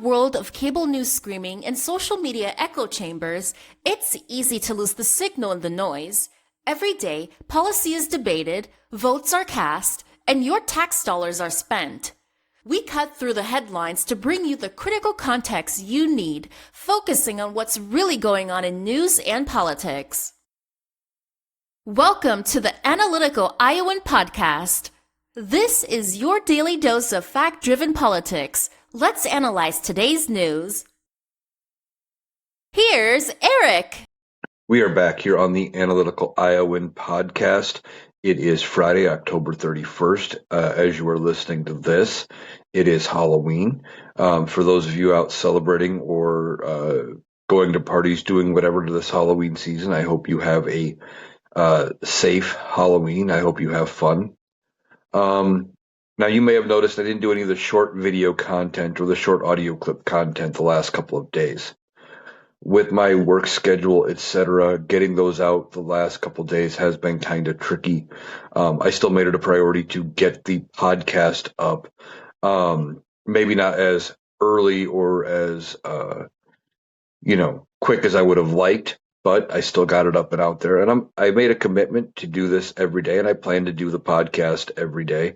world of cable news screaming and social media echo chambers, it's easy to lose the signal in the noise. Every day, policy is debated, votes are cast, and your tax dollars are spent. We cut through the headlines to bring you the critical context you need, focusing on what's really going on in news and politics. Welcome to the Analytical Iowan Podcast. This is your daily dose of fact-driven politics. Let's analyze today's news. Here's Eric. We are back here on the Analytical Iowan Podcast. It is Friday, October 31st. As you are listening to this, it is Halloween. For those of you out celebrating or going to parties, doing whatever to this Halloween season, I hope you have a safe Halloween. I hope you have fun. Now, you may have noticed I didn't do any of the short video content or the short audio clip content the last couple of days. With my work schedule, etc., getting those out the last couple of days has been kind of tricky. I still made it a priority to get the podcast up. Maybe not as early or as quick as I would have liked, but I still got it up and out there. And I made a commitment to do this every day, and I plan to do the podcast every day.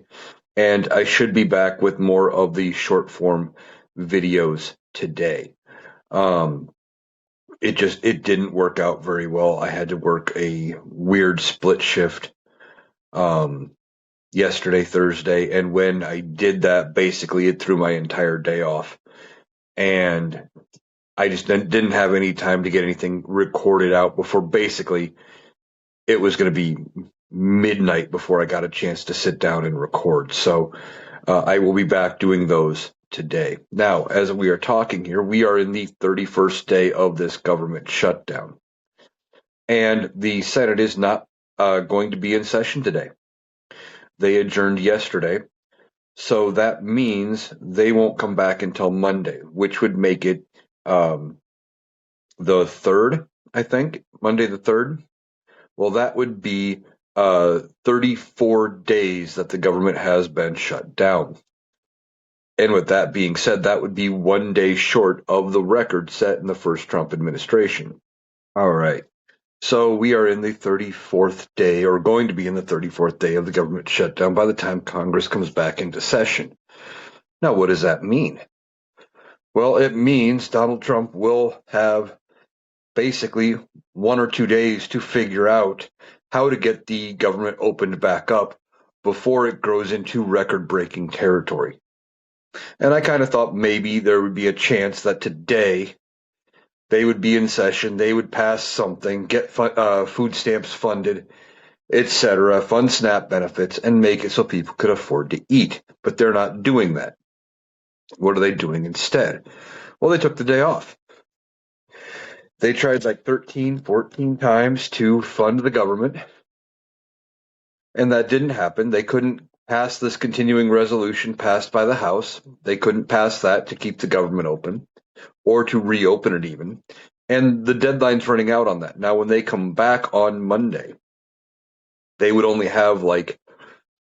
And I should be back with more of the short form videos today. It didn't work out very well. I had to work a weird split shift yesterday, Thursday, and when I did that, basically it threw my entire day off. And I just didn't have any time to get anything recorded out before basically it was going to be midnight before I got a chance to sit down and record. So I will be back doing those today. Now, as we are talking here, we are in the 31st day of this government shutdown. And the Senate is not going to be in session today. They adjourned yesterday. So that means they won't come back until Monday, which would make it the 3rd, I think, Monday the 3rd. Well, that would be 34 days that the government has been shut down. And with that being said, that would be 1 day short of the record set in the first Trump administration. All right. So we are in the 34th day, or going to be in the 34th day of the government shutdown by the time Congress comes back into session. Now, what does that mean? Well, it means Donald Trump will have basically 1 or 2 days to figure out how to get the government opened back up before it grows into record-breaking territory. And I kind of thought maybe there would be a chance that today they would be in session, they would pass something, get food stamps funded, etc., fund SNAP benefits, and make it so people could afford to eat. But they're not doing that. What are they doing instead? Well, they took the day off. They tried like 13, 14 times to fund the government, and that didn't happen. They couldn't pass this continuing resolution passed by the House. They couldn't pass that to keep the government open or to reopen it even. And the deadline's running out on that. Now, when they come back on Monday, they would only have like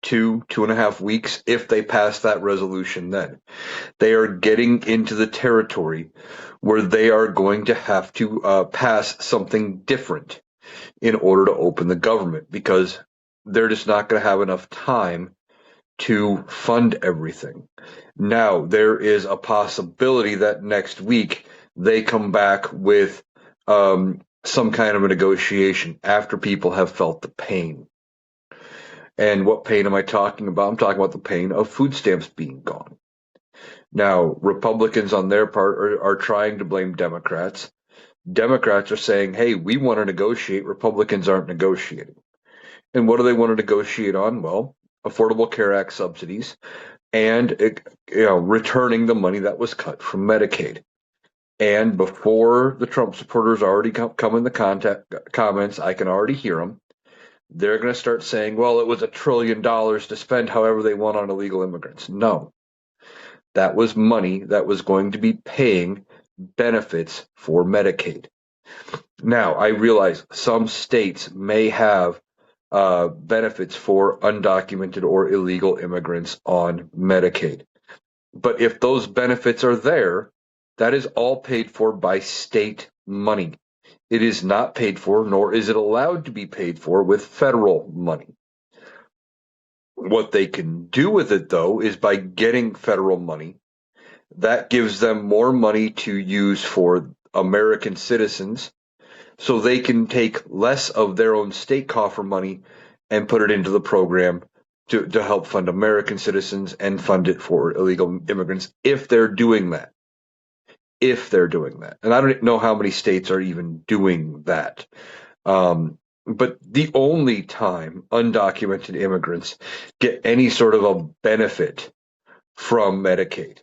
2.5 weeks if they pass that resolution then. They are getting into the territory where they are going to have to pass something different in order to open the government, because they're just not going to have enough time to fund everything. Now, there is a possibility that next week they come back with some kind of a negotiation after people have felt the pain. And what pain am I talking about? I'm talking about the pain of food stamps being gone. Now, Republicans on their part are trying to blame Democrats. Democrats are saying, hey, we want to negotiate. Republicans aren't negotiating. And what do they want to negotiate on? Well, Affordable Care Act subsidies and returning the money that was cut from Medicaid. And before the Trump supporters already come in the comments, I can already hear them. They're going to start saying, well, it was $1 trillion to spend however they want on illegal immigrants. No, that was money that was going to be paying benefits for Medicaid. Now, I realize some states may have benefits for undocumented or illegal immigrants on Medicaid. But if those benefits are there, That is all paid for by state money. It is not paid for, nor is it allowed to be paid for with federal money. What they can do with it, though, is by getting federal money, that gives them more money to use for American citizens, so they can take less of their own state coffer money and put it into the program to help fund American citizens and fund it for illegal immigrants if they're doing that. If they're doing that. And I don't know how many states are even doing that. But the only time undocumented immigrants get any sort of a benefit from Medicaid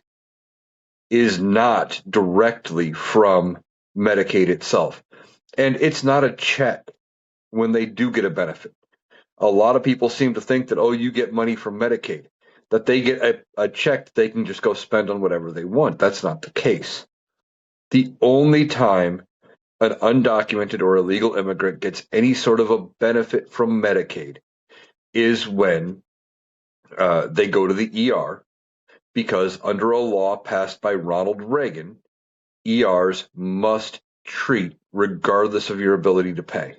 is not directly from Medicaid itself. And it's not a check when they do get a benefit. A lot of people seem to think that, oh, you get money from Medicaid, that they get a check that they can just go spend on whatever they want. That's not the case. The only time an undocumented or illegal immigrant gets any sort of a benefit from Medicaid is when they go to the ER, because under a law passed by Ronald Reagan, ERs must treat regardless of your ability to pay,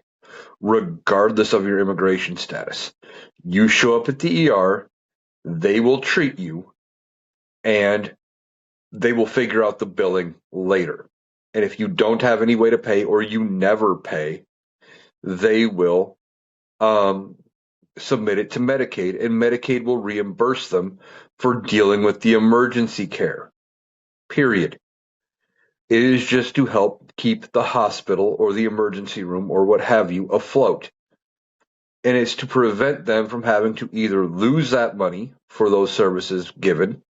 regardless of your immigration status. You show up at the ER, they will treat you, and they will figure out the billing later. And if you don't have any way to pay or you never pay, they will submit it to Medicaid, and Medicaid will reimburse them for dealing with the emergency care. Period. It is just to help keep the hospital or the emergency room or what have you afloat. And it's to prevent them from having to either lose that money for those services given.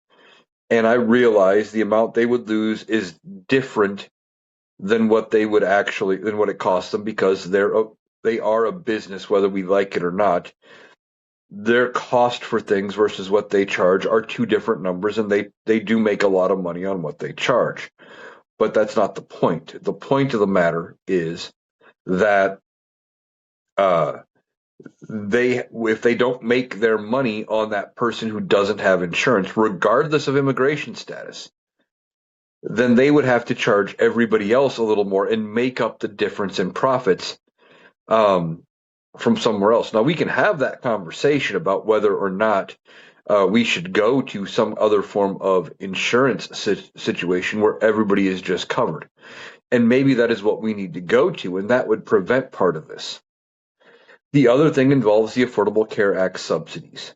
And I realize the amount they would lose is different than what it costs them, because they are a business, whether we like it or not. Their cost for things versus what they charge are two different numbers, and they do make a lot of money on what they charge. But that's not the point. The point of the matter is that if they don't make their money on that person who doesn't have insurance, regardless of immigration status, then they would have to charge everybody else a little more and make up the difference in profits from somewhere else. Now, we can have that conversation about whether or not we should go to some other form of insurance situation where everybody is just covered. And maybe that is what we need to go to, and that would prevent part of this. The other thing involves the Affordable Care Act subsidies.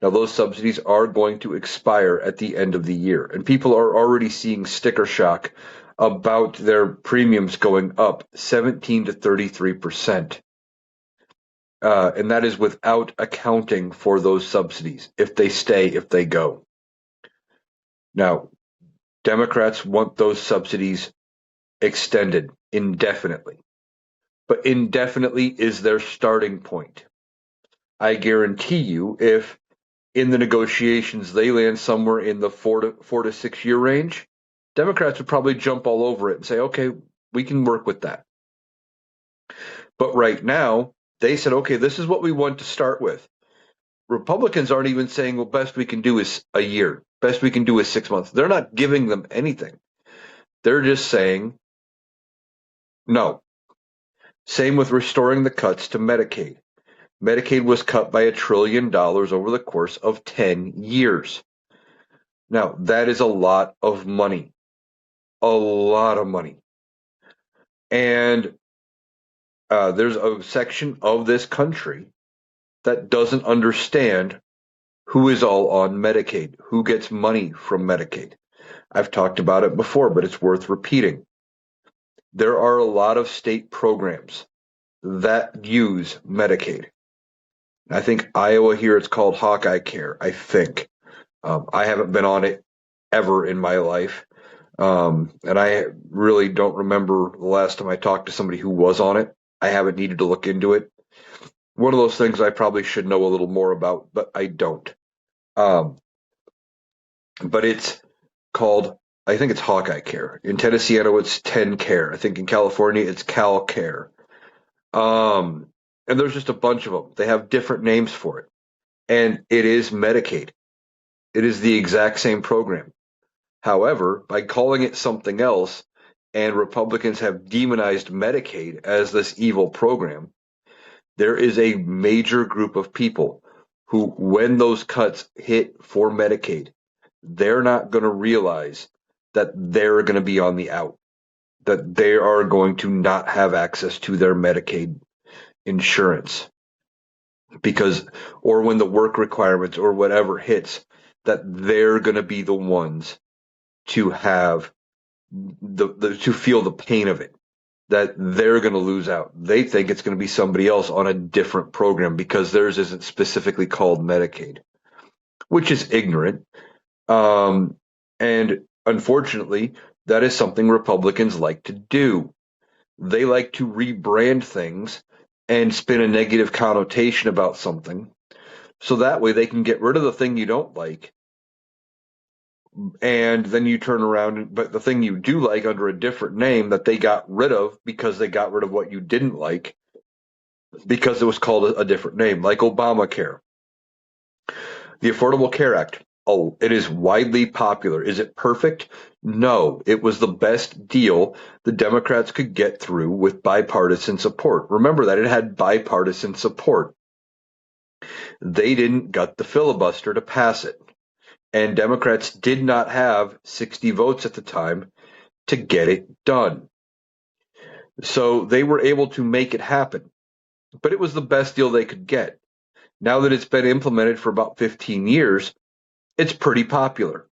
Now, those subsidies are going to expire at the end of the year, and people are already seeing sticker shock about their premiums going up 17 to 33%. And that is without accounting for those subsidies, if they stay, if they go. Now, Democrats want those subsidies extended indefinitely. But indefinitely is their starting point. I guarantee you, if in the negotiations they land somewhere in the 4 to 6 year range, Democrats would probably jump all over it and say, okay, we can work with that. But right now, they said, okay, this is what we want to start with. Republicans aren't even saying, well, best we can do is a year. Best we can do is 6 months. They're not giving them anything. They're just saying no. Same with restoring the cuts to Medicaid. Medicaid was cut by $1 trillion over the course of 10 years. Now, that is a lot of money. A lot of money. And there's a section of this country that doesn't understand who is all on Medicaid, who gets money from Medicaid. I've talked about it before, but it's worth repeating. There are a lot of state programs that use Medicaid. I think Iowa here, it's called Hawkeye Care, I think. I haven't been on it ever in my life. And I really don't remember the last time I talked to somebody who was on it. I haven't needed to look into it. One of those things I probably should know a little more about, but I don't. But it's called, I think it's Hawkeye Care. In Tennessee, I know it's TennCare. I think in California, it's CalCare. And there's just a bunch of them. They have different names for it. And it is Medicaid. It is the exact same program. However, by calling it something else, and Republicans have demonized Medicaid as this evil program, there is a major group of people who, when those cuts hit for Medicaid, they're not going to realize that they're going to be on the out, that they are going to not have access to their Medicaid insurance because, or when the work requirements or whatever hits, that they're going to be the ones to have to feel the pain of it, that they're going to lose out. They think it's going to be somebody else on a different program because theirs isn't specifically called Medicaid, which is ignorant. And unfortunately, that is something Republicans like to do. They like to rebrand things and spin a negative connotation about something. So that way they can get rid of the thing you don't like. And then you turn around, but the thing you do like under a different name that they got rid of because they got rid of what you didn't like because it was called a different name, like Obamacare. The Affordable Care Act. Oh, it is widely popular. Is it perfect? No, it was the best deal the Democrats could get through with bipartisan support. Remember that it had bipartisan support. They didn't gut the filibuster to pass it. And Democrats did not have 60 votes at the time to get it done. So they were able to make it happen. But it was the best deal they could get. Now that it's been implemented for about 15 years, it's pretty popular.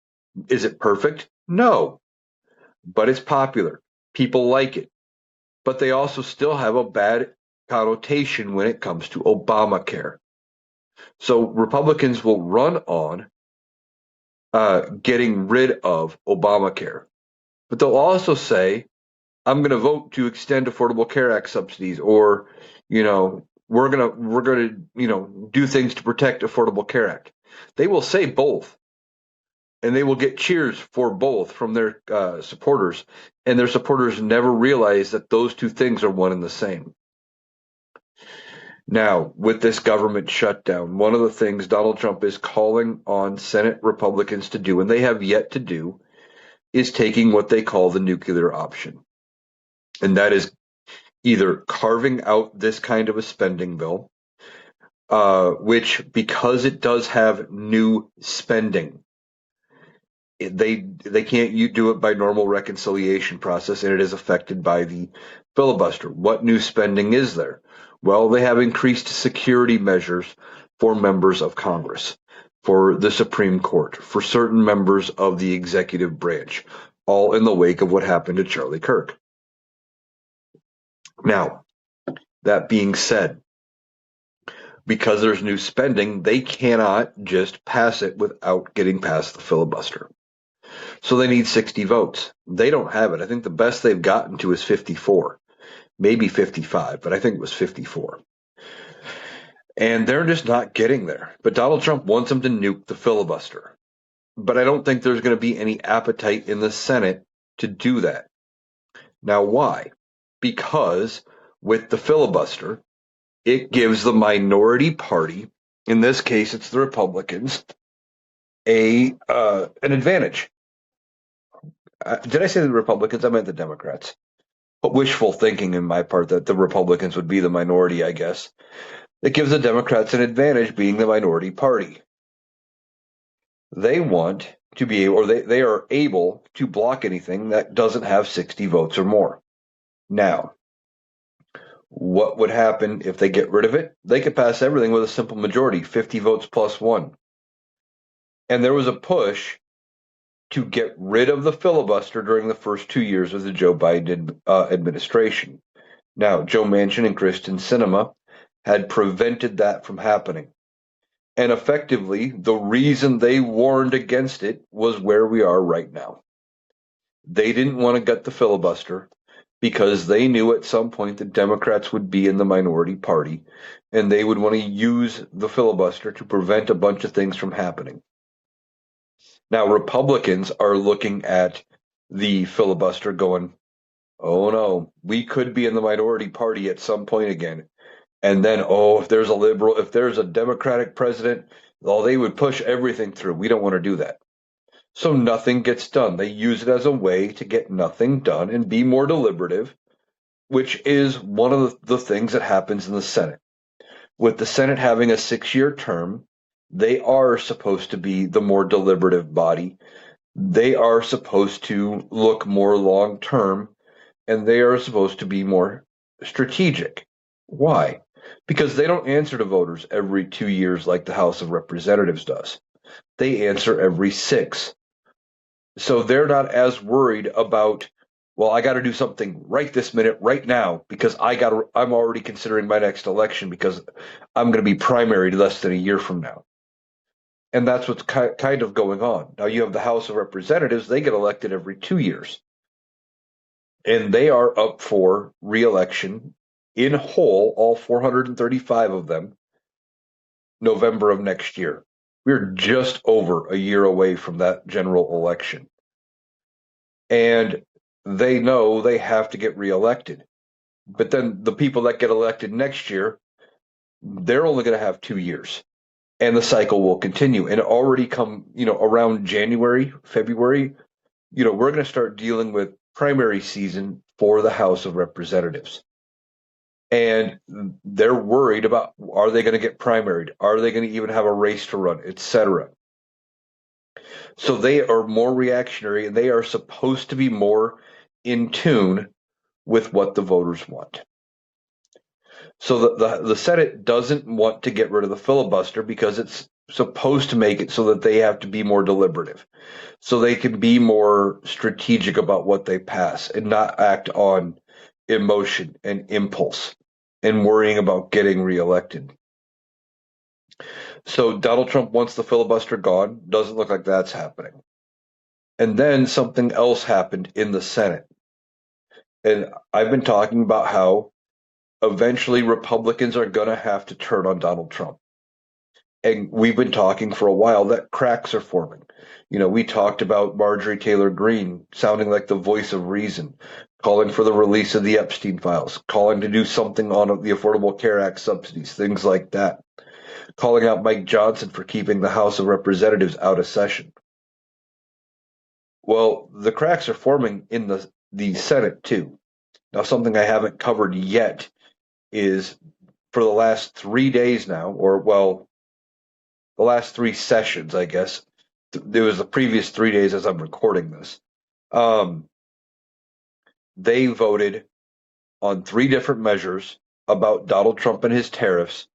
Is it perfect? No, but it's popular. People like it. But they also still have a bad connotation when it comes to Obamacare. So Republicans will run on getting rid of Obamacare. But they'll also say, I'm going to vote to extend Affordable Care Act subsidies, or, we're going to, do things to protect Affordable Care Act. They will say both, and they will get cheers for both from their supporters, and their supporters never realize that those two things are one and the same. Now, with this government shutdown, one of the things Donald Trump is calling on Senate Republicans to do, and they have yet to do, is taking what they call the nuclear option. And that is either carving out this kind of a spending bill, which, because it does have new spending, they can't do it by normal reconciliation process, and it is affected by the filibuster. What new spending is there? Well, they have increased security measures for members of Congress, for the Supreme Court, for certain members of the executive branch, all in the wake of what happened to Charlie Kirk. Now, that being said, because there's new spending, they cannot just pass it without getting past the filibuster. So they need 60 votes. They don't have it. I think the best they've gotten to is 54, maybe 55, but I think it was 54. And they're just not getting there. But Donald Trump wants them to nuke the filibuster. But I don't think there's going to be any appetite in the Senate to do that. Now, why? Because with the filibuster, it gives the minority party, in this case it's the Republicans, an advantage. Did I say the Republicans? I meant the Democrats. But wishful thinking in my part that the Republicans would be the minority, I guess. It gives the Democrats an advantage being the minority party. They want to be able, or they are able to block anything that doesn't have 60 votes or more. Now, what would happen if they get rid of it? They could pass everything with a simple majority, 50 votes plus one. And there was a push to get rid of the filibuster during the first 2 years of the Joe Biden administration. Now, Joe Manchin and Kyrsten Sinema had prevented that from happening. And effectively, the reason they warned against it was where we are right now. They didn't want to gut the filibuster because they knew at some point the Democrats would be in the minority party and they would want to use the filibuster to prevent a bunch of things from happening. Now, Republicans are looking at the filibuster going, oh no, we could be in the minority party at some point again. And then, if there's a Democratic president, they would push everything through. We don't want to do that. So nothing gets done. They use it as a way to get nothing done and be more deliberative, which is one of the things that happens in the Senate. With the Senate having a 6-year term, they are supposed to be the more deliberative body. They are supposed to look more long term, and they are supposed to be more strategic. Why? Because they don't answer to voters every 2 years like the House of Representatives does. They answer every 6. So they're not as worried about, well, I got to do something right this minute, right now, because I'm already considering my next election because I'm going to be primaried less than a year from now. And that's what's kind of going on. Now you have the House of Representatives, they get elected every 2 years. And they are up for reelection in whole, all 435 of them, November of next year. We're just over a year away from that general election. And they know they have to get reelected. But then the people that get elected next year, they're only going to have 2 years. And the cycle will continue. And already come, around January, February, we're going to start dealing with primary season for the House of Representatives. And they're worried about, are they going to get primaried? Are they going to even have a race to run, etc.? So they are more reactionary, and they are supposed to be more in tune with what the voters want. So the Senate doesn't want to get rid of the filibuster because it's supposed to make it so that they have to be more deliberative, so they can be more strategic about what they pass and not act on emotion and impulse and worrying about getting reelected. So Donald Trump wants the filibuster gone. Doesn't look like that's happening. And then something else happened in the Senate. And I've been talking about how eventually Republicans are going to have to turn on Donald Trump. And we've been talking for a while that cracks are forming. We talked about Marjorie Taylor Greene sounding like the voice of reason, calling for the release of the Epstein files, calling to do something on the Affordable Care Act subsidies, things like that, calling out Mike Johnson for keeping the House of Representatives out of session. Well, the cracks are forming in the Senate too. Now, something I haven't covered yet is for the last 3 days now, the last 3 sessions, I guess. There was the previous 3 days as I'm recording this. They voted on 3 different measures about Donald Trump and his tariffs,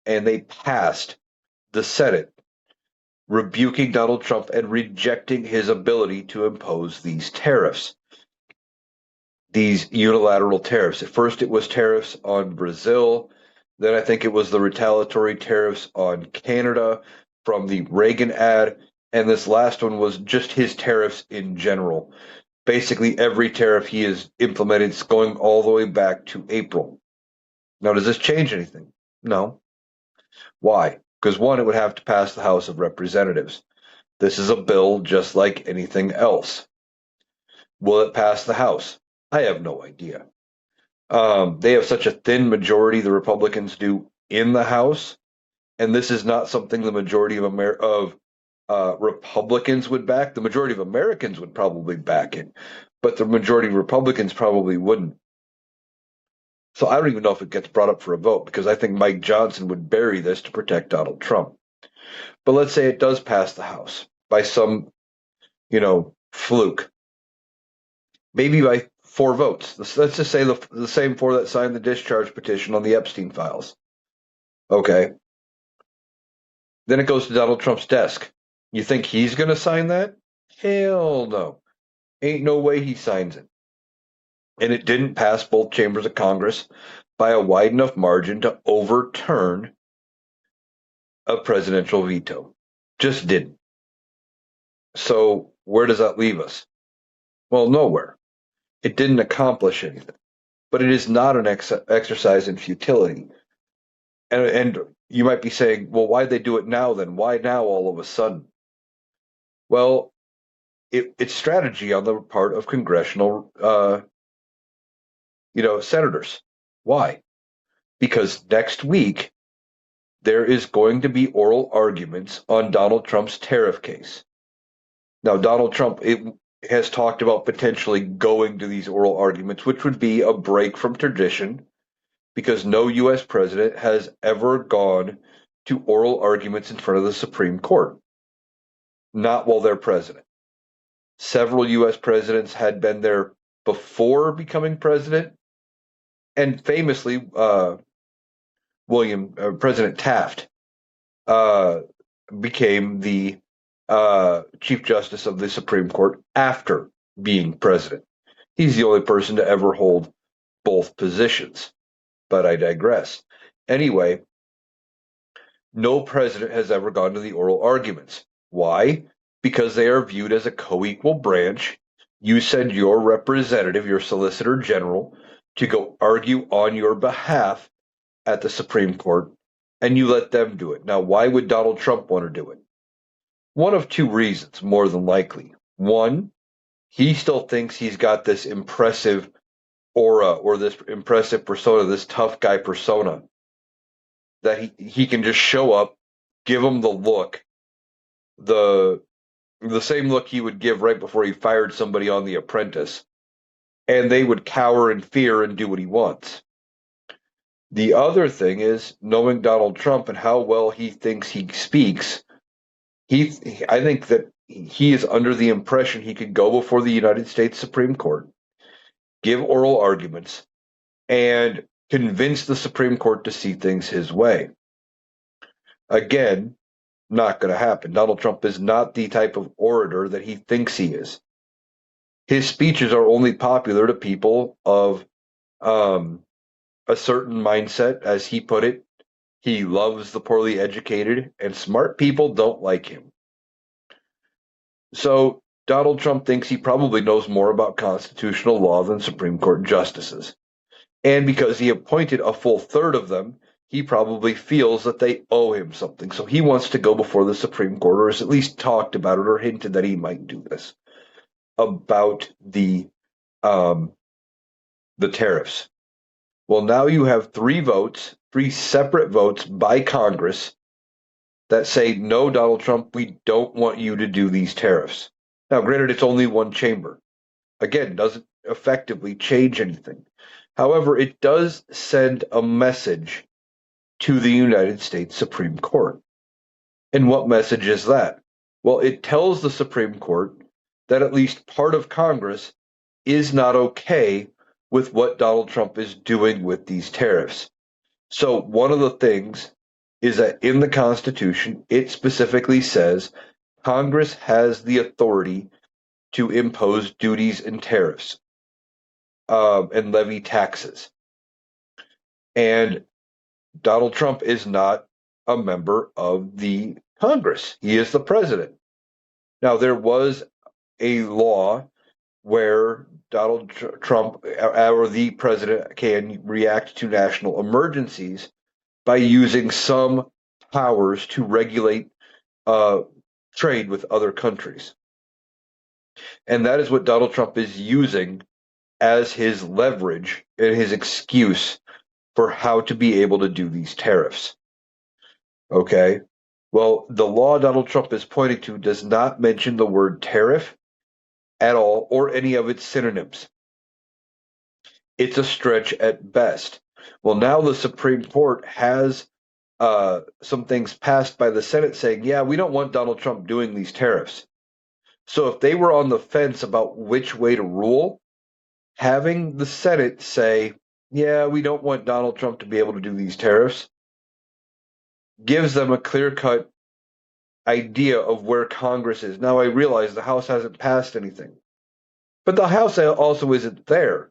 and they passed the Senate rebuking Donald Trump and rejecting his ability to impose these tariffs, these unilateral tariffs. At first, it was tariffs on Brazil. Then I think it was the retaliatory tariffs on Canada from the Reagan ad. And this last one was just his tariffs in general. Basically, every tariff he has implemented is going all the way back to April. Now, does this change anything? No. Why? Because one, it would have to pass the House of Representatives. This is a bill just like anything else. Will it pass the House? I have no idea. They have such a thin majority, the Republicans do, in the House, and this is not something the majority of Republicans would back. The majority of Americans would probably back it, but the majority of Republicans probably wouldn't. So I don't even know if it gets brought up for a vote because I think Mike Johnson would bury this to protect Donald Trump. But let's say it does pass the House by some, fluke, maybe by 4 votes. Let's just say the same 4 that signed the discharge petition on the Epstein files. Okay. Then it goes to Donald Trump's desk. You think he's going to sign that? Hell no. Ain't no way he signs it. And it didn't pass both chambers of Congress by a wide enough margin to overturn a presidential veto. Just didn't. So where does that leave us? Well, nowhere. It didn't accomplish anything. But it is not an exercise in futility. And you might be saying, well, why'd they do it now then? Why now all of a sudden? Well, it's strategy on the part of congressional, senators. Why? Because next week there is going to be oral arguments on Donald Trump's tariff case. Now, Donald Trump has talked about potentially going to these oral arguments, which would be a break from tradition because no U.S. president has ever gone to oral arguments in front of the Supreme Court, not while they're president. Several U.S. presidents had been there before becoming president, and famously, President Taft uh, became the Chief Justice of the Supreme Court after being president. He's the only person to ever hold both positions, but I digress. Anyway, no president has ever gone to the oral arguments. Why? Because they are viewed as a co-equal branch. You send your representative, your Solicitor General, to go argue on your behalf at the Supreme Court, and you let them do it. Now, why would Donald Trump want to do it? One of two reasons, more than likely. One, he still thinks he's got this impressive aura or this impressive persona, this tough guy persona, that he can just show up, give them the look, the same look he would give right before he fired somebody on The Apprentice, and they would cower in fear and do what he wants. The other thing is, knowing Donald Trump and how well he thinks he speaks, I think that he is under the impression he could go before the United States Supreme Court, give oral arguments, and convince the Supreme Court to see things his way. Again, not going to happen. Donald Trump is not the type of orator that he thinks he is. His speeches are only popular to people of a certain mindset, as he put it. He loves the poorly educated, and smart people don't like him. So Donald Trump thinks he probably knows more about constitutional law than Supreme Court justices. And because he appointed a full third of them, he probably feels that they owe him something. So he wants to go before the Supreme Court, or has at least talked about it or hinted that he might do this, about the tariffs. Well, now you have three separate votes by Congress that say, no, Donald Trump, we don't want you to do these tariffs. Now, granted, it's only one chamber. Again, doesn't effectively change anything. However, it does send a message to the United States Supreme Court. And what message is that? Well, it tells the Supreme Court that at least part of Congress is not okay with what Donald Trump is doing with these tariffs. So one of the things is that in the Constitution, it specifically says Congress has the authority to impose duties and tariffs and levy taxes. And Donald Trump is not a member of the Congress. He is the president. Now, there was a law where Donald Trump or the president can react to national emergencies by using some powers to regulate trade with other countries. And that is what Donald Trump is using as his leverage and his excuse for how to be able to do these tariffs. Okay? Well, the law Donald Trump is pointing to does not mention the word tariff at all or any of its synonyms. It's a stretch at best. Well, now the Supreme Court has some things passed by the Senate saying, yeah, we don't want Donald Trump doing these tariffs. So if they were on the fence about which way to rule, having the Senate say, yeah, we don't want Donald Trump to be able to do these tariffs, gives them a clear-cut idea of where Congress is. Now, I realize the House hasn't passed anything, but the House also isn't there.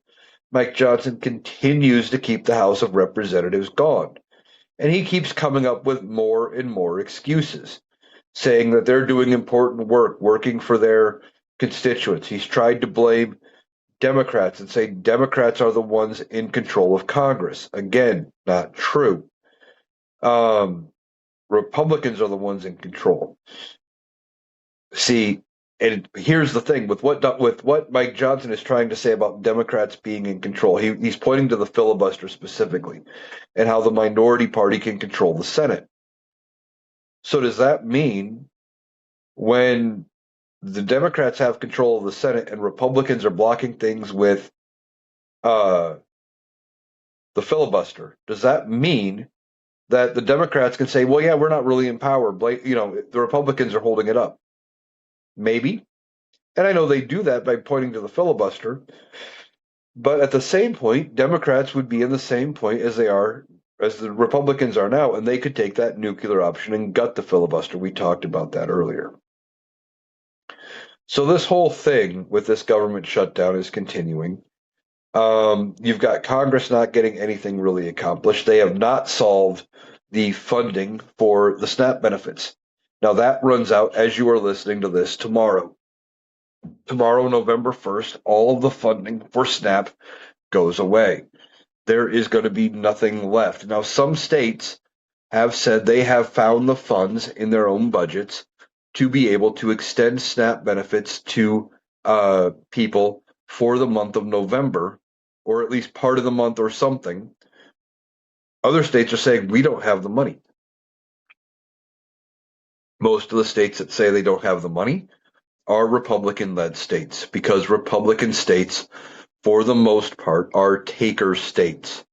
Mike Johnson continues to keep the House of Representatives gone, and he keeps coming up with more and more excuses, saying that they're doing important work, working for their constituents. He's tried to blame Democrats and say Democrats are the ones in control of Congress. Again, not true. Republicans are the ones in control. See, and here's the thing with what Mike Johnson is trying to say about Democrats being in control. He's pointing to the filibuster specifically and how the minority party can control the Senate. So does that mean when the Democrats have control of the Senate and Republicans are blocking things with uh, the filibuster, does that mean that the Democrats can say, well, yeah, we're not really in power. The Republicans are holding it up? Maybe. And I know they do that by pointing to the filibuster. But at the same point, Democrats would be in the same point as the Republicans are now, and they could take that nuclear option and gut the filibuster. We talked about that earlier. So this whole thing with this government shutdown is continuing. You've got Congress not getting anything really accomplished. They have not solved the funding for the SNAP benefits. Now that runs out as you are listening to this tomorrow. Tomorrow, November 1st, all of the funding for SNAP goes away. There is going to be nothing left. Now, some states have said they have found the funds in their own budgets to be able to extend SNAP benefits to people for the month of November, or at least part of the month or something. Other states are saying we don't have the money. Most of the states that say they don't have the money are Republican-led states, because Republican states, for the most part, are taker states.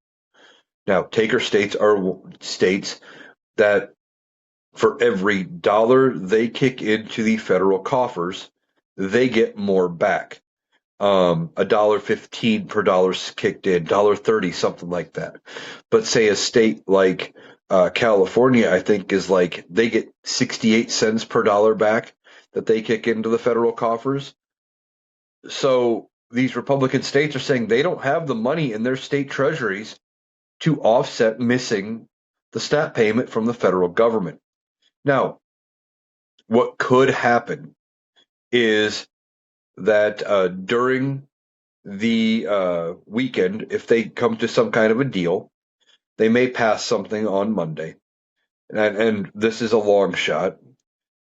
Now, taker states are states that for every dollar they kick into the federal coffers, they get more back. $1.15 per dollar kicked in, $1.30, something like that. But say a state like California, I think, is like they get 68 cents per dollar back that they kick into the federal coffers. So these Republican states are saying they don't have the money in their state treasuries to offset missing the SNAP payment from the federal government. Now, what could happen is that during the weekend, if they come to some kind of a deal, they may pass something on Monday. And this is a long shot,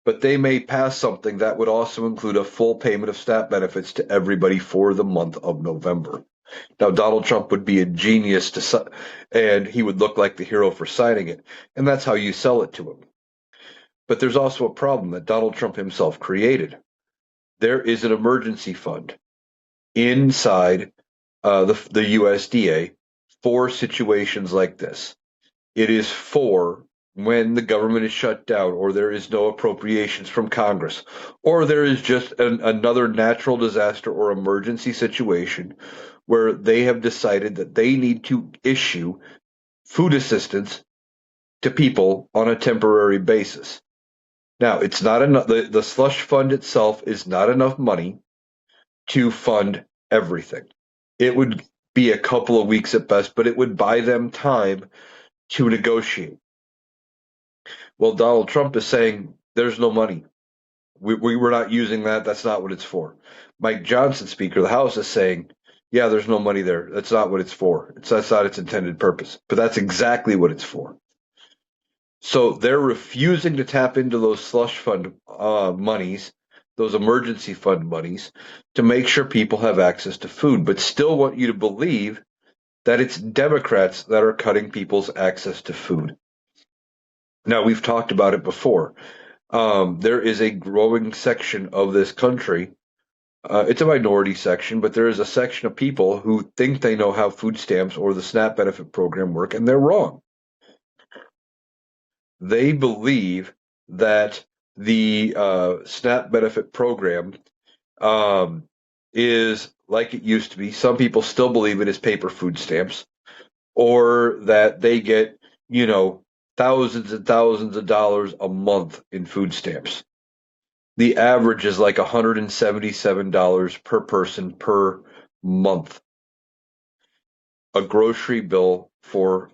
but they may pass something that would also include a full payment of SNAP benefits to everybody for the month of November. Now, Donald Trump would be a genius and he would look like the hero for signing it. And that's how you sell it to him. But there's also a problem that Donald Trump himself created. There is an emergency fund inside the USDA for situations like this. It is for when the government is shut down, or there is no appropriations from Congress, or there is just another natural disaster or emergency situation where they have decided that they need to issue food assistance to people on a temporary basis. Now, it's not enough. The slush fund itself is not enough money to fund everything. It would be a couple of weeks at best, but it would buy them time to negotiate. Well, Donald Trump is saying there's no money. We were not using that. That's not what it's for. Mike Johnson, Speaker of the House, is saying, yeah, there's no money there. That's not what it's for. That's not its intended purpose. But that's exactly what it's for. So they're refusing to tap into those slush fund monies, those emergency fund monies, to make sure people have access to food, but still want you to believe that it's Democrats that are cutting people's access to food. Now, we've talked about it before. There is a growing section of this country. It's a minority section, but there is a section of people who think they know how food stamps or the SNAP benefit program work, and they're wrong. They believe that the SNAP benefit program is like it used to be. Some people still believe it is paper food stamps, or that they get, thousands and thousands of dollars a month in food stamps. The average is like $177 per person per month. A grocery bill for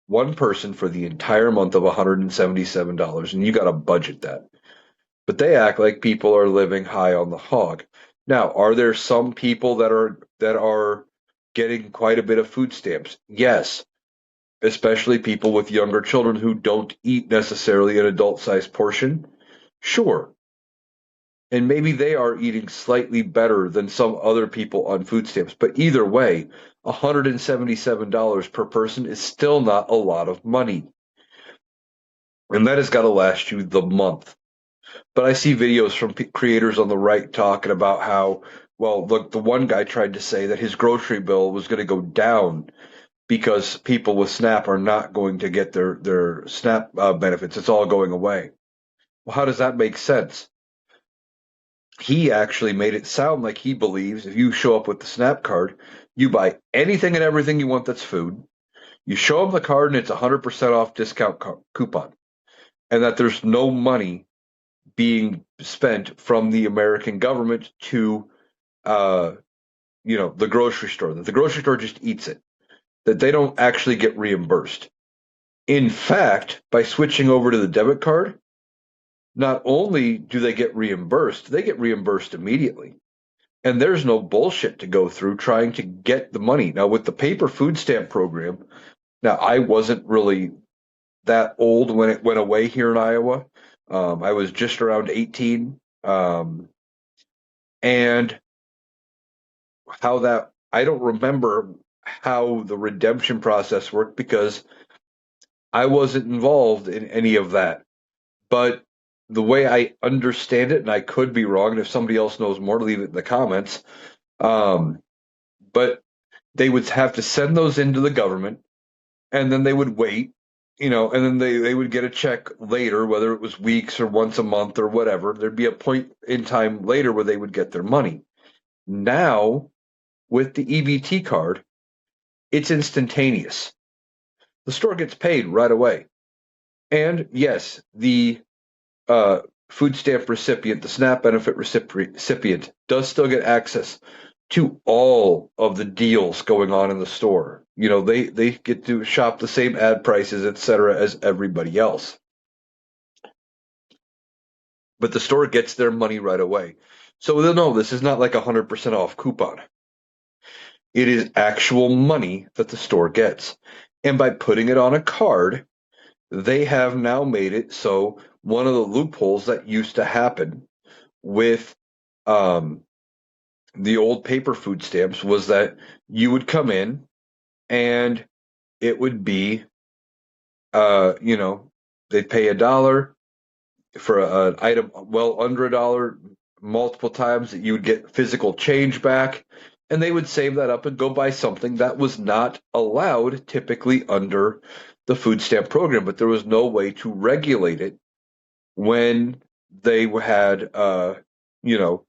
one person for the entire month of $177, and you got to budget that. But they act like people are living high on the hog. Now, are there some people that are getting quite a bit of food stamps? Yes, especially people with younger children who don't eat necessarily an adult-sized portion. Sure. And maybe they are eating slightly better than some other people on food stamps. But either way, $177 per person is still not a lot of money. And that has got to last you the month. But I see videos from creators on the right talking about how, well, look, the one guy tried to say that his grocery bill was going to go down because people with SNAP are not going to get their SNAP benefits. It's all going away. Well, how does that make sense? He actually made it sound like he believes if you show up with the SNAP card, you buy anything and everything you want that's food. You show him the card and it's 100% off discount coupon, and that there's no money being spent from the American government to uh, the grocery store. That the grocery store just eats it. That they don't actually get reimbursed. In fact, by switching over to the debit card, not only do they get reimbursed immediately. And there's no bullshit to go through trying to get the money. Now, with the paper food stamp program, now I wasn't really that old when it went away here in Iowa. I was just around 18. And I don't remember how the redemption process worked because I wasn't involved in any of that. But the way I understand it, and I could be wrong, and if somebody else knows more, leave it in the comments. Um, but they would have to send those into the government, and then they would wait, and then they would get a check later, whether it was weeks or once a month or whatever. There'd be a point in time later where they would get their money. Now, with the EBT card, it's instantaneous. The store gets paid right away. And yes, the uh, food stamp recipient, the SNAP benefit recipient, does still get access to all of the deals going on in the store. They get to shop the same ad prices, etc., as everybody else. But the store gets their money right away. So they'll know this is not like 100% off coupon. It is actual money that the store gets. And by putting it on a card, they have now made it so one of the loopholes that used to happen with um, the old paper food stamps was that you would come in and it would be, they'd pay $1 for an item well under $1 multiple times that you would get physical change back. And they would save that up and go buy something that was not allowed typically under the food stamp program, but there was no way to regulate it when they had, you know,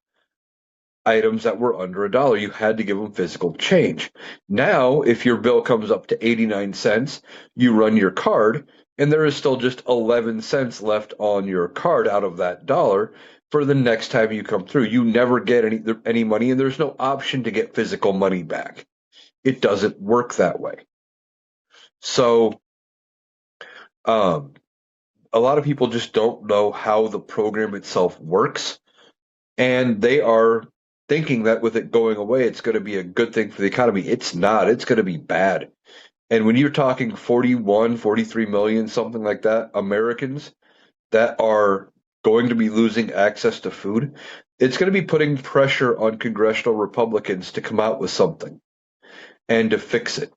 items that were under $1. You had to give them physical change. Now, if your bill comes up to 89 cents, you run your card, and there is still just 11 cents left on your card out of that dollar for the next time you come through. You never get any money, and there's no option to get physical money back. It doesn't work that way. So, um, a lot of people just don't know how the program itself works, and they are thinking that with it going away, it's going to be a good thing for the economy. It's not. It's going to be bad. And when you're talking 41, 43 million, something like that, Americans that are going to be losing access to food, it's going to be putting pressure on congressional Republicans to come out with something and to fix it.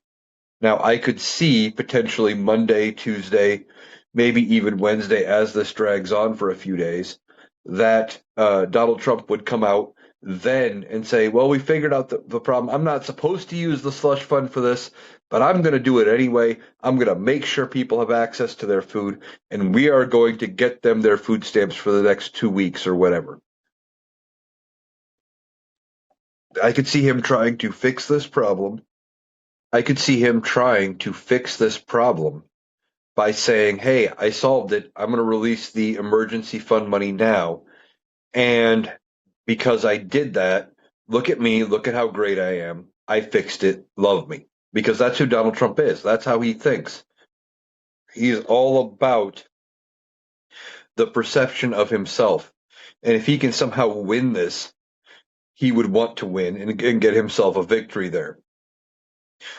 Now, I could see potentially Monday, Tuesday, maybe even Wednesday, as this drags on for a few days, that Donald Trump would come out then and say, well, we figured out the problem. I'm not supposed to use the slush fund for this, but I'm going to do it anyway. I'm going to make sure people have access to their food, and we are going to get them their food stamps for the next 2 weeks or whatever. I could see him trying to fix this problem. I could see him trying to fix this problem by saying, hey, I solved it. I'm going to release the emergency fund money now. And because I did that, look at me. Look at how great I am. I fixed it. Love me. Because that's who Donald Trump is. That's how he thinks. He's all about the perception of himself. And if he can somehow win this, he would want to win and get himself a victory there.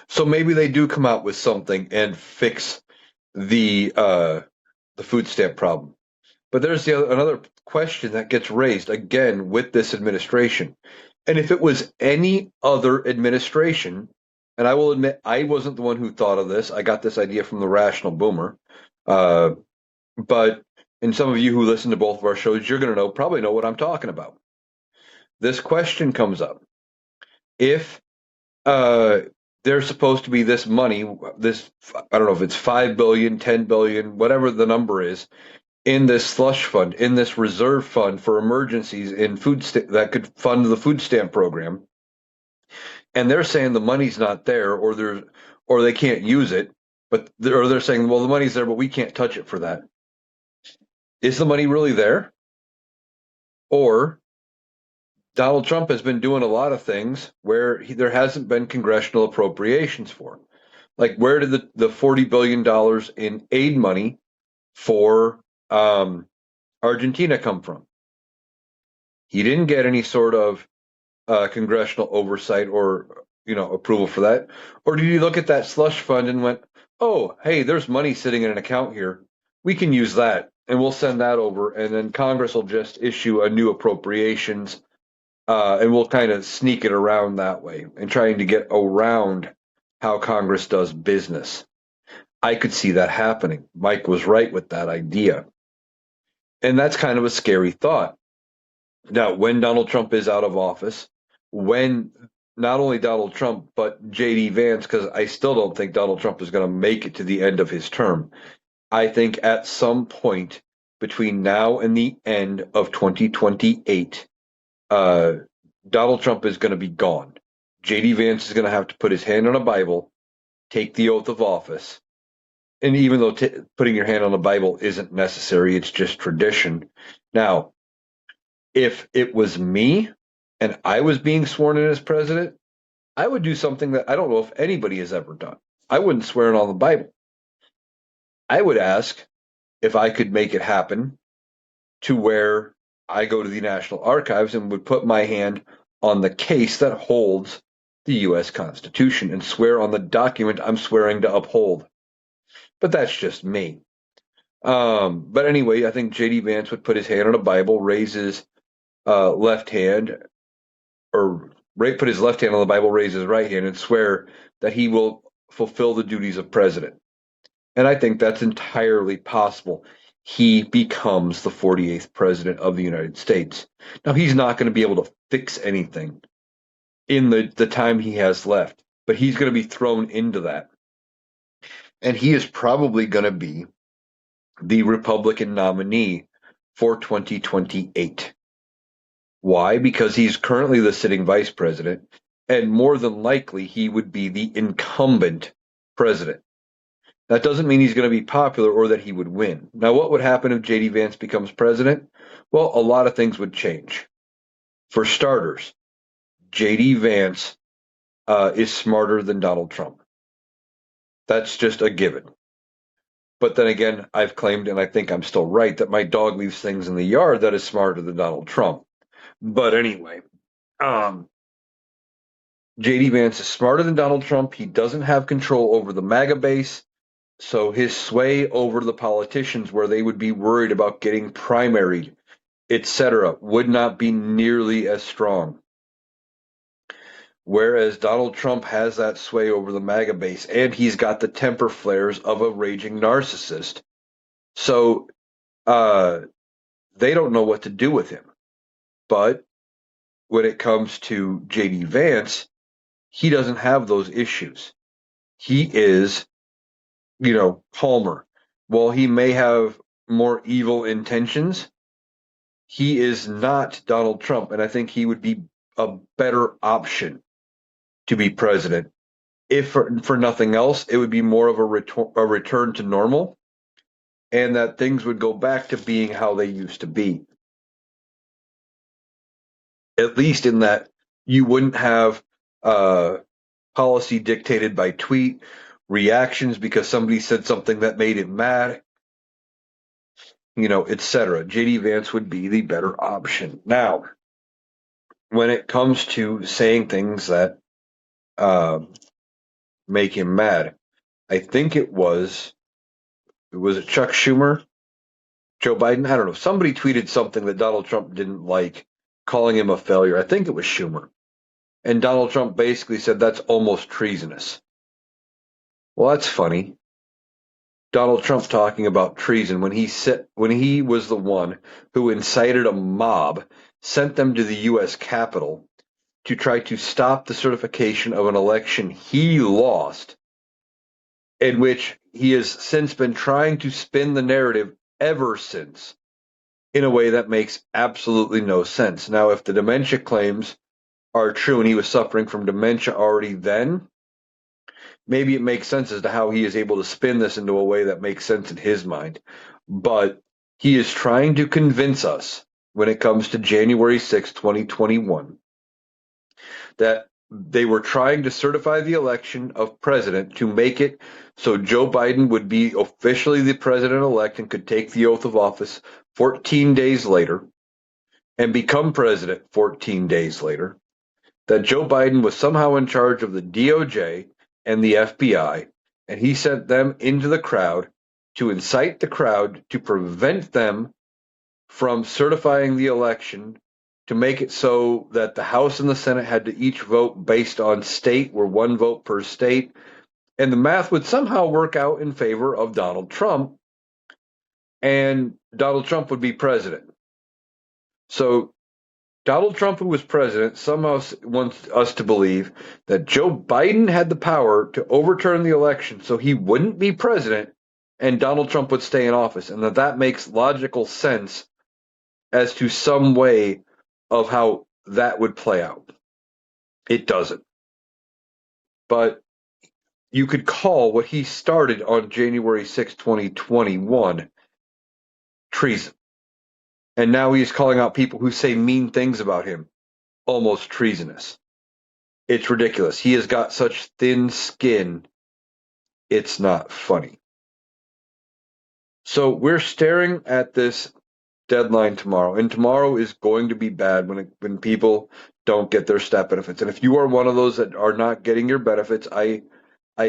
So maybe they do come out with something and fix the food stamp problem. But there's another question that gets raised again with this administration. And if it was any other administration, and I will admit I wasn't the one who thought of this, I got this idea from the Rational Boomer. Uh, but and some of you who listen to both of our shows, you're going to probably know what I'm talking about. This question comes up. If uh, there's supposed to be this money, this, I don't know if it's 5 billion, 10 billion, whatever the number is, in this slush fund, in this reserve fund for emergencies in that could fund the food stamp program, and they're saying the money's not there, or they can't use it, but they're saying, well, the money's there, but we can't touch it for that. Is the money really there? Or Donald Trump has been doing a lot of things where there hasn't been congressional appropriations for. Like, where did the $40 billion in aid money for Argentina come from? He didn't get any sort of congressional oversight or approval for that. Or did you look at that slush fund and went, oh, hey, there's money sitting in an account here. We can use that, and we'll send that over, and then Congress will just issue a new appropriations, and we'll kind of sneak it around that way and trying to get around how Congress does business. I could see that happening. Mike was right with that idea. And that's kind of a scary thought. Now, when Donald Trump is out of office, when not only Donald Trump, but JD Vance, because I still don't think Donald Trump is going to make it to the end of his term. I think at some point between now and the end of 2028, Donald Trump is going to be gone. JD Vance is going to have to put his hand on a Bible, take the oath of office. And even though putting your hand on the Bible isn't necessary, it's just tradition. Now, if it was me and I was being sworn in as president, I would do something that I don't know if anybody has ever done. I wouldn't swear in on the Bible. I would ask if I could make it happen to where I go to the National Archives and would put my hand on the case that holds the U.S. Constitution and swear on the document I'm swearing to uphold. But that's just me. But anyway, I think J.D. Vance would put his hand on a Bible, raise his left hand, or put his left hand on the Bible, raise his right hand, and swear that he will fulfill the duties of president. And I think that's entirely possible. He becomes the 48th president of the United States. Now, he's not going to be able to fix anything in the time he has left, but he's going to be thrown into that. And he is probably going to be the Republican nominee for 2028. Why? Because he's currently the sitting vice president, and more than likely he would be the incumbent president. That doesn't mean he's going to be popular or that he would win. Now, what would happen if J.D. Vance becomes president? Well, a lot of things would change. For starters, J.D. Vance is smarter than Donald Trump. That's just a given. But then again, I've claimed, and I think I'm still right, that my dog leaves things in the yard that is smarter than Donald Trump. But anyway, J.D. Vance is smarter than Donald Trump. He doesn't have control over the MAGA base. So his sway over the politicians, where they would be worried about getting primaried, etc., would not be nearly as strong. Whereas Donald Trump has that sway over the MAGA base, and he's got the temper flares of a raging narcissist. So they don't know what to do with him. But when it comes to J.D. Vance, he doesn't have those issues. He is, calmer. While he may have more evil intentions, he is not Donald Trump, and I think he would be a better option to be president. If for nothing else, it would be more of a return to normal, and that things would go back to being how they used to be. At least in that you wouldn't have policy dictated by tweet reactions because somebody said something that made him mad, etc. JD Vance would be the better option. Now, when it comes to saying things that make him mad, I think it was it Chuck Schumer, Joe Biden? I don't know. Somebody tweeted something that Donald Trump didn't like, calling him a failure. I think it was Schumer. And Donald Trump basically said that's almost treasonous. Well, that's funny. Donald Trump talking about treason when he was the one who incited a mob, sent them to the U.S. Capitol to try to stop the certification of an election he lost, in which he has since been trying to spin the narrative ever since in a way that makes absolutely no sense. Now, if the dementia claims are true and he was suffering from dementia already then, maybe it makes sense as to how he is able to spin this into a way that makes sense in his mind. But he is trying to convince us when it comes to January 6, 2021, that they were trying to certify the election of president to make it so Joe Biden would be officially the president elect and could take the oath of office 14 days later and become president 14 days later, that Joe Biden was somehow in charge of the DOJ and the FBI, and he sent them into the crowd to incite the crowd to prevent them from certifying the election, to make it so that the House and the Senate had to each vote based on state, or one vote per state, and the math would somehow work out in favor of Donald Trump, and Donald Trump would be president. So Donald Trump, who was president, somehow wants us to believe that Joe Biden had the power to overturn the election so he wouldn't be president and Donald Trump would stay in office, and that makes logical sense as to some way of how that would play out. It doesn't. But you could call what he started on January 2021, treason. And now he's calling out people who say mean things about him, almost treasonous. It's ridiculous. He has got such thin skin, it's not funny. So we're staring at this deadline tomorrow, and tomorrow is going to be bad when people don't get their SNAP benefits. And if you are one of those that are not getting your benefits, I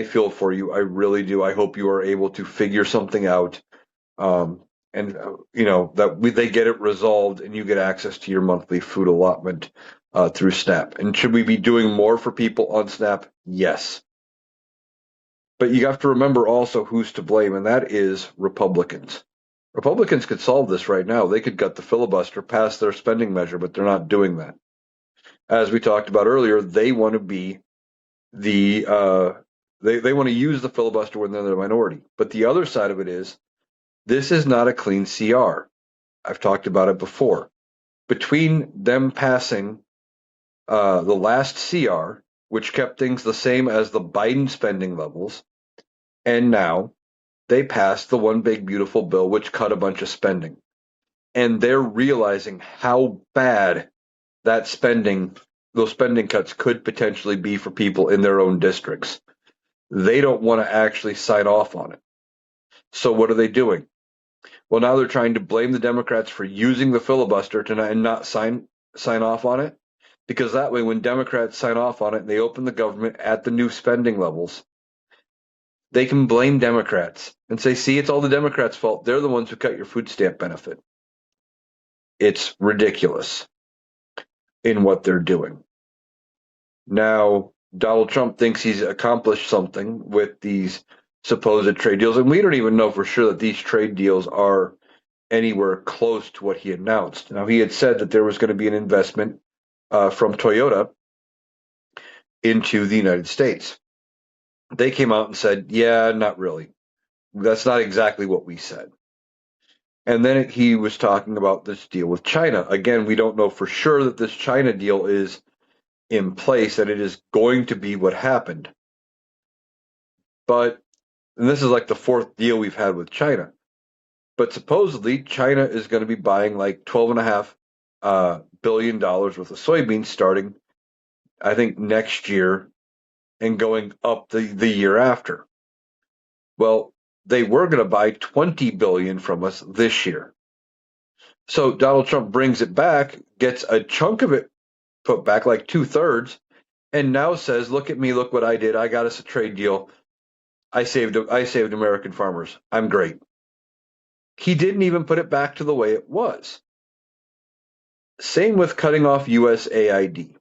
feel for you. I really do. I hope you are able to figure something out, and that they get it resolved and you get access to your monthly food allotment through SNAP. And should we be doing more for people on SNAP? Yes. But you have to remember also who's to blame, and that is Republicans. Republicans could solve this right now. They could gut the filibuster, pass their spending measure, but they're not doing that. As we talked about earlier, they want to be the they want to use the filibuster when they're the minority. But the other side of it is, this is not a clean CR. I've talked about it before. Between them passing the last CR, which kept things the same as the Biden spending levels, and now they passed the One Big Beautiful Bill, which cut a bunch of spending. And they're realizing how bad those spending cuts could potentially be for people in their own districts. They don't want to actually sign off on it. So what are they doing? Well, now they're trying to blame the Democrats for using the filibuster to not sign off on it, because that way, when Democrats sign off on it and they open the government at the new spending levels, they can blame Democrats and say, see, it's all the Democrats' fault. They're the ones who cut your food stamp benefit. It's ridiculous in what they're doing. Now, Donald Trump thinks he's accomplished something with these supposed trade deals, and we don't even know for sure that these trade deals are anywhere close to what he announced. Now, he had said that there was going to be an investment from Toyota into the United States. They came out and said, yeah, not really. That's not exactly what we said. And then he was talking about this deal with China. Again, we don't know for sure that this China deal is in place, that it is going to be what happened. But, and this is like the fourth deal we've had with China, but supposedly China is going to be buying like $12.5 billion worth of soybeans starting, I think, next year and going up the year after. Well, they were going to buy $20 billion from us this year. So Donald Trump brings it back, gets a chunk of it put back, like 2/3, and now says, look at me, look what I did. I got us a trade deal. I saved American farmers. I'm great. He didn't even put it back to the way it was. Same with cutting off USAID.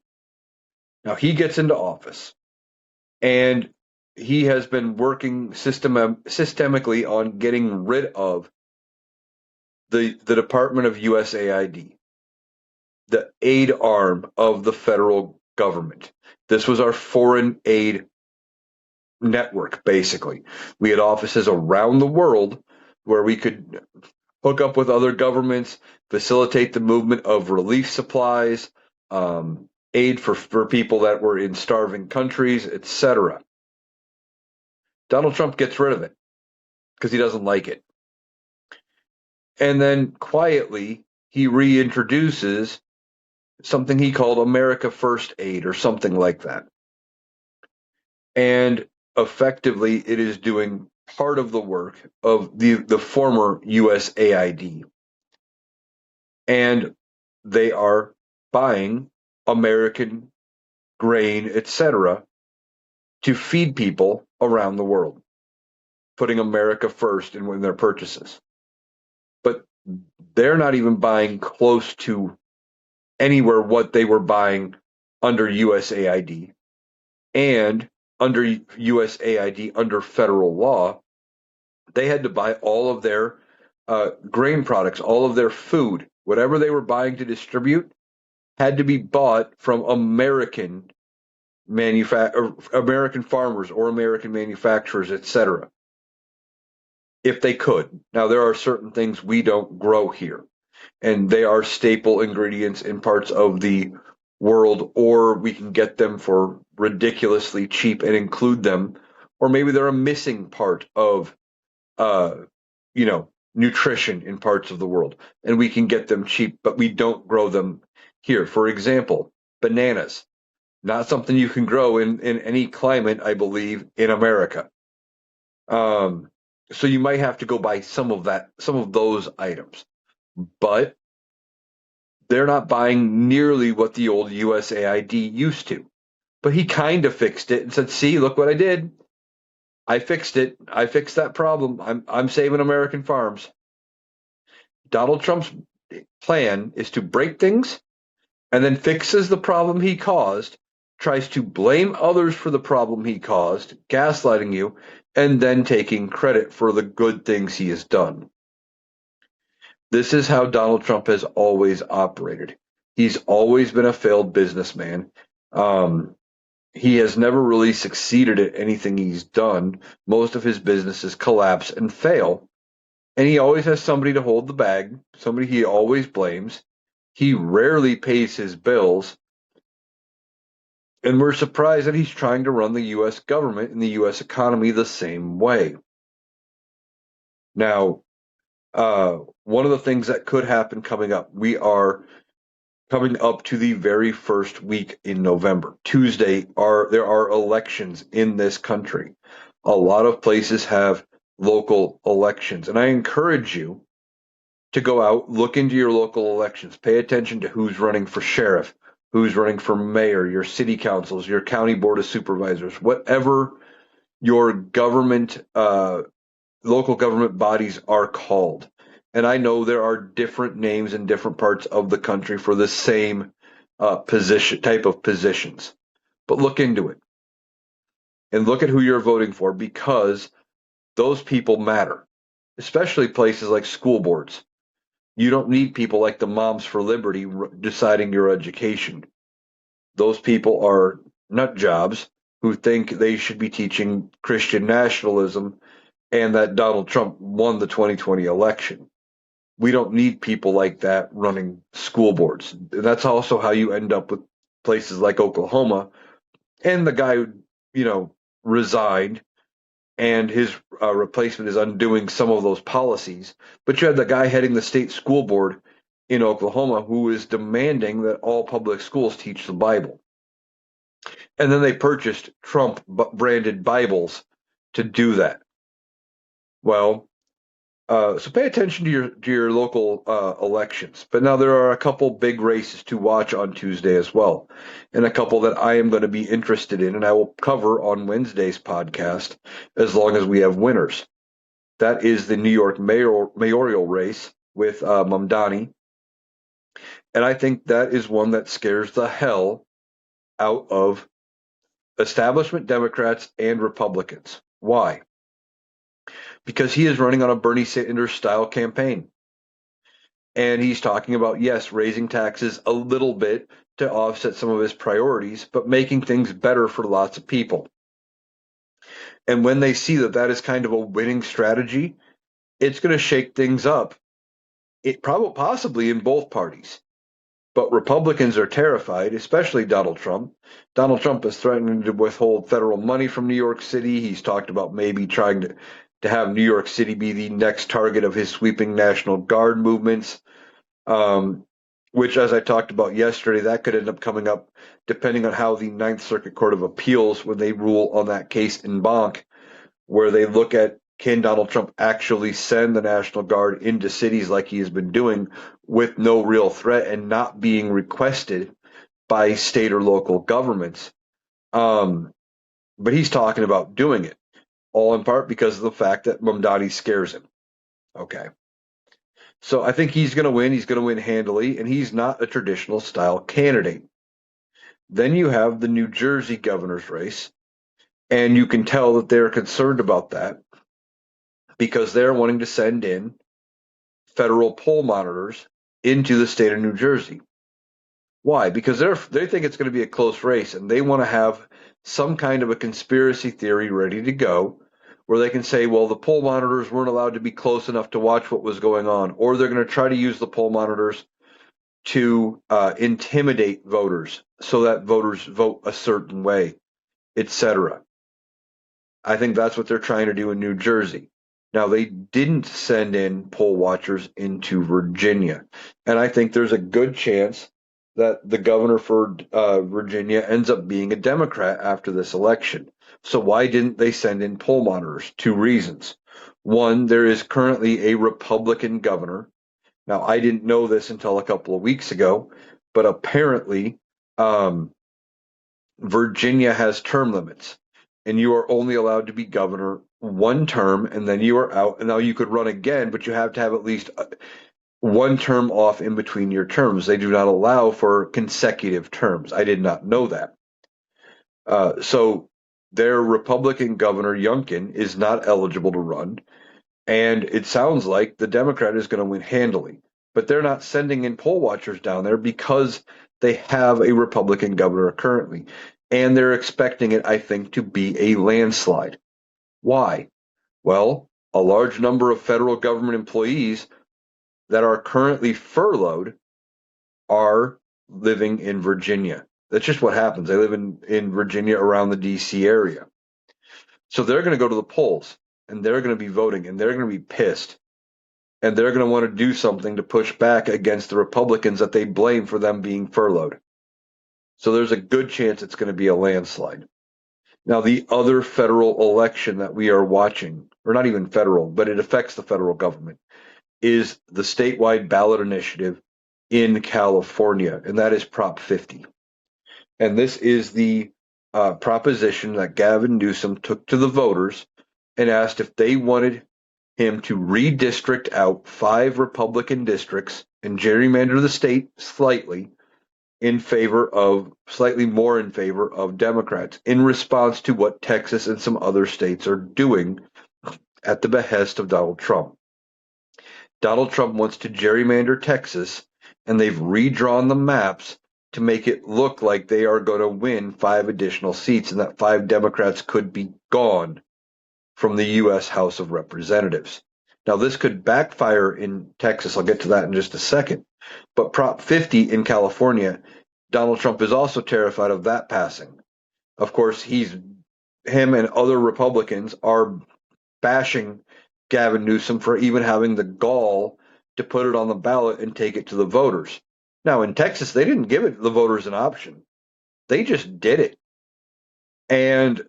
Now he gets into office, and he has been working systemically on getting rid of the Department of USAID, the aid arm of the federal government. This was our foreign aid network, basically. We had offices around the world where we could hook up with other governments, facilitate the movement of relief supplies, aid for people that were in starving countries, etc. Donald Trump gets rid of it because he doesn't like it. And then quietly, he reintroduces something he called America First Aid or something like that. And effectively, it is doing part of the work of the former USAID. And they are buying American grain, etc., to feed people around the world, putting America first in their purchases. But they're not even buying close to anywhere what they were buying under USAID. And under USAID, under federal law, they had to buy all of their grain products, all of their food, whatever they were buying to distribute, had to be bought from American farmers or American manufacturers, etc. If they could. Now, there are certain things we don't grow here, and they are staple ingredients in parts of the world, or we can get them for ridiculously cheap and include them, or maybe they're a missing part of, uh, nutrition in parts of the world, and we can get them cheap, but we don't grow them here. For example, bananas, not something you can grow in any climate, I believe, in America. Um, so you might have to go buy some of those items, but they're not buying nearly what the old USAID used to. But he kind of fixed it and said, "See, look what I did. I fixed it. I fixed that problem. I'm saving American farms." Donald Trump's plan is to break things and then fixes the problem he caused, tries to blame others for the problem he caused, gaslighting you, and then taking credit for the good things he has done. This is how Donald Trump has always operated. He's always been a failed businessman. Um, he has never really succeeded at anything he's done. Most of his businesses collapse and fail. And he always has somebody to hold the bag, somebody he always blames. He rarely pays his bills. And we're surprised that he's trying to run the U.S. government and the U.S. economy the same way. Now, one of the things that could happen coming up, we are coming up to the very first week in November. Tuesday, there are elections in this country. A lot of places have local elections, and I encourage you to go out, look into your local elections, pay attention to who's running for sheriff, who's running for mayor, your city councils, your county board of supervisors, whatever your local government bodies are called. And I know there are different names in different parts of the country for the same type of positions, but look into it and look at who you're voting for, because those people matter, especially places like school boards. You don't need people like the Moms for Liberty deciding your education. Those people are nut jobs who think they should be teaching Christian nationalism and that Donald Trump won the 2020 election. We don't need people like that running school boards. That's also how you end up with places like Oklahoma. And the guy who, resigned, and his replacement is undoing some of those policies. But you had the guy heading the state school board in Oklahoma who is demanding that all public schools teach the Bible. And then they purchased Trump branded Bibles to do that. Well, so pay attention to your local elections. But now there are a couple big races to watch on Tuesday as well, and a couple that I am going to be interested in, and I will cover on Wednesday's podcast as long as we have winners. That is the New York mayoral race with Mamdani, and I think that is one that scares the hell out of establishment Democrats and Republicans. Why? Because he is running on a Bernie Sanders style campaign. And he's talking about, yes, raising taxes a little bit to offset some of his priorities, but making things better for lots of people. And when they see that that is kind of a winning strategy, it's going to shake things up. It probably possibly in both parties. But Republicans are terrified, especially Donald Trump. Donald Trump is threatening to withhold federal money from New York City. He's talked about maybe trying to have New York City be the next target of his sweeping National Guard movements, which, as I talked about yesterday, that could end up coming up depending on how the Ninth Circuit Court of Appeals, when they rule on that case in Bonk, where they look at can Donald Trump actually send the National Guard into cities like he has been doing with no real threat and not being requested by state or local governments. But he's talking about doing it, all in part because of the fact that Mamdani scares him. Okay. So I think he's going to win. He's going to win handily, and he's not a traditional style candidate. Then you have the New Jersey governor's race, and you can tell that they're concerned about that because they're wanting to send in federal poll monitors into the state of New Jersey. Why? Because they think it's going to be a close race, and they want to have some kind of a conspiracy theory ready to go where they can say, well, the poll monitors weren't allowed to be close enough to watch what was going on, or they're going to try to use the poll monitors to intimidate voters so that voters vote a certain way, etc. I think that's what they're trying to do in New Jersey. Now, they didn't send in poll watchers into Virginia, and I think there's a good chance that the governor for Virginia ends up being a Democrat after this election. So why didn't they send in poll monitors? Two reasons. One, there is currently a Republican governor. Now, I didn't know this until a couple of weeks ago, but apparently Virginia has term limits, and you are only allowed to be governor one term, and then you are out. And now you could run again, but you have to have at least one term off in between your terms. They do not allow for consecutive terms. I did not know that. So their Republican governor, Youngkin, is not eligible to run. And it sounds like the Democrat is going to win handily. But they're not sending in poll watchers down there because they have a Republican governor currently. And they're expecting it, I think, to be a landslide. Why? Well, a large number of federal government employees that are currently furloughed are living in Virginia. That's just what happens. They live in Virginia around the D.C. area. So they're going to go to the polls, and they're going to be voting, and they're going to be pissed. And they're going to want to do something to push back against the Republicans that they blame for them being furloughed. So there's a good chance it's going to be a landslide. Now, the other federal election that we are watching, or not even federal, but it affects the federal government, is the statewide ballot initiative in California, and that is Prop 50. And this is the proposition that Gavin Newsom took to the voters and asked if they wanted him to redistrict out 5 Republican districts and gerrymander the state slightly slightly more in favor of Democrats in response to what Texas and some other states are doing at the behest of Donald Trump. Donald Trump wants to gerrymander Texas, and they've redrawn the maps to make it look like they are going to win 5 additional seats and that 5 Democrats could be gone from the U.S. House of Representatives. Now, this could backfire in Texas. I'll get to that in just a second. But Prop 50 in California, Donald Trump is also terrified of that passing. Of course, him and other Republicans are bashing Gavin Newsom for even having the gall to put it on the ballot and take it to the voters. Now, in Texas, they didn't give it the voters an option. They just did it. And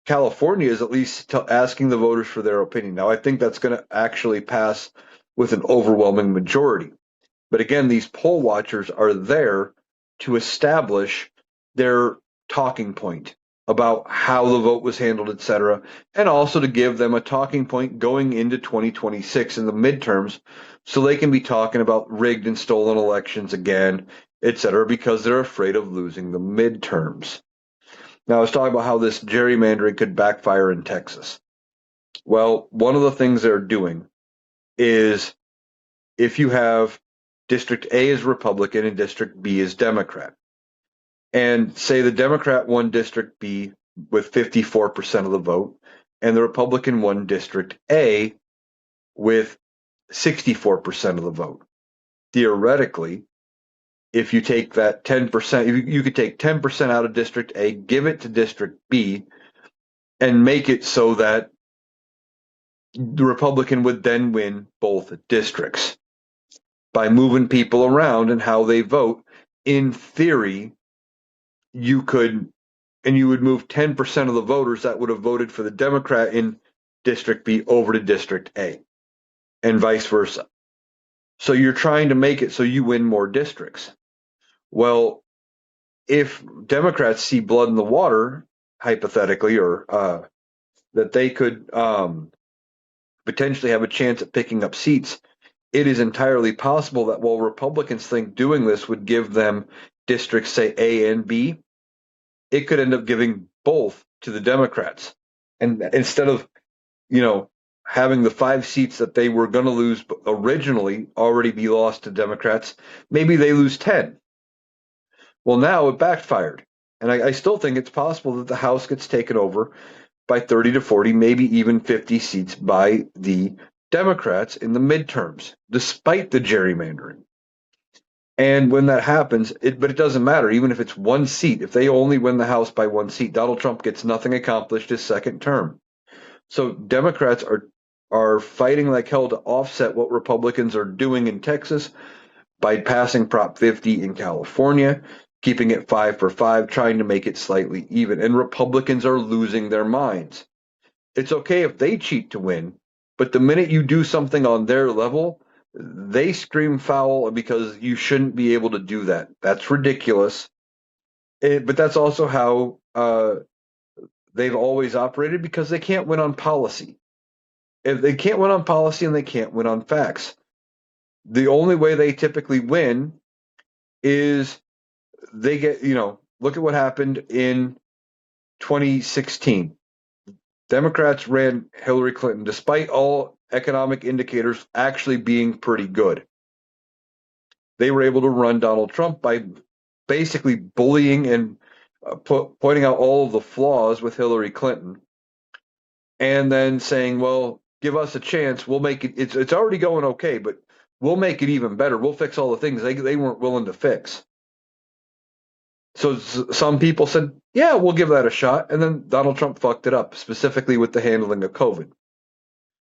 California is at least asking the voters for their opinion. Now, I think that's going to actually pass with an overwhelming majority. But again, these poll watchers are there to establish their talking point about how the vote was handled, et cetera, and also to give them a talking point going into 2026 in the midterms so they can be talking about rigged and stolen elections again, et cetera, because they're afraid of losing the midterms. Now, I was talking about how this gerrymandering could backfire in Texas. Well, one of the things they're doing is if you have District A is Republican and District B is Democrat, and say the Democrat won District B with 54% of the vote, and the Republican won District A with 64% of the vote. Theoretically, if you take that 10%, you could take 10% out of District A, give it to District B, and make it so that the Republican would then win both districts by moving people around and how they vote. In theory, you could, and you would move 10% of the voters that would have voted for the Democrat in District B over to District A, and vice versa. So you're trying to make it so you win more districts. Well, if Democrats see blood in the water, hypothetically, or that they could potentially have a chance at picking up seats, it is entirely possible that while Republicans think doing this would give them districts, say A and B, it could end up giving both to the Democrats. And instead of, having the 5 seats that they were going to lose originally already be lost to Democrats, maybe they lose 10. Well, now it backfired. And I still think it's possible that the House gets taken over by 30 to 40, maybe even 50 seats by the Democrats in the midterms, despite the gerrymandering. And when that happens, but it doesn't matter, even if it's 1 seat, if they only win the House by 1 seat, Donald Trump gets nothing accomplished his second term. So Democrats are fighting like hell to offset what Republicans are doing in Texas by passing Prop 50 in California, keeping it 5 for 5, trying to make it slightly even. And Republicans are losing their minds. It's okay if they cheat to win, but the minute you do something on their level, they scream foul because you shouldn't be able to do that. That's ridiculous. But that's also how they've always operated, because they can't win on policy. If they can't win on policy and they can't win on facts, the only way they typically win is they get, look at what happened in 2016. Democrats ran Hillary Clinton despite all economic indicators actually being pretty good. They were able to run Donald Trump by basically bullying and pointing out all of the flaws with Hillary Clinton, and then saying, well, give us a chance. We'll make it. It's already going okay, but we'll make it even better. We'll fix all the things they weren't willing to fix. So some people said, yeah, we'll give that a shot. And then Donald Trump fucked it up, specifically with the handling of COVID.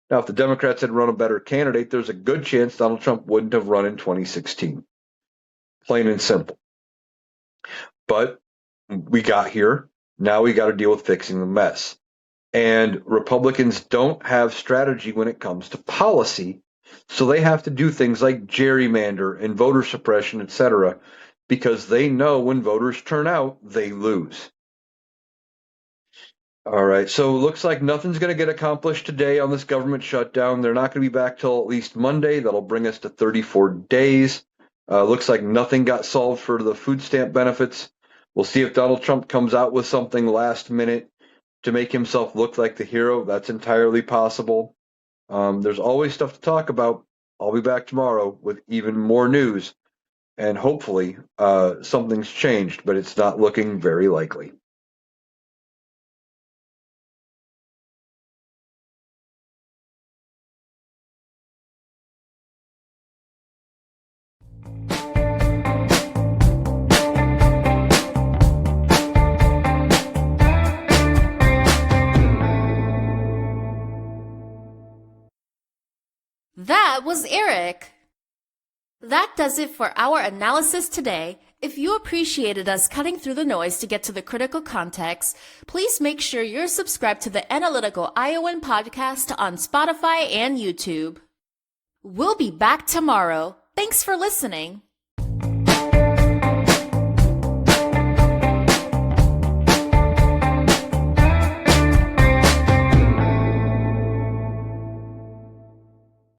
Now, if the Democrats had run a better candidate, there's a good chance Donald Trump wouldn't have run in 2016. Plain and simple. But we got here. Now we got to deal with fixing the mess. And Republicans don't have strategy when it comes to policy. So they have to do things like gerrymander and voter suppression, etc., because they know when voters turn out, they lose. All right, so it looks like nothing's going to get accomplished today on this government shutdown. They're not going to be back till at least Monday. That'll bring us to 34 days. Looks like nothing got solved for the food stamp benefits. We'll see if Donald Trump comes out with something last minute to make himself look like the hero. That's entirely possible. There's always stuff to talk about. I'll be back tomorrow with even more news. And hopefully something's changed, but it's not looking very likely. That was Eric. That does it for our analysis today. If you appreciated us cutting through the noise to get to the critical context, please make sure you're subscribed to the Analytical Iowan podcast on Spotify and YouTube. We'll be back tomorrow. Thanks for listening.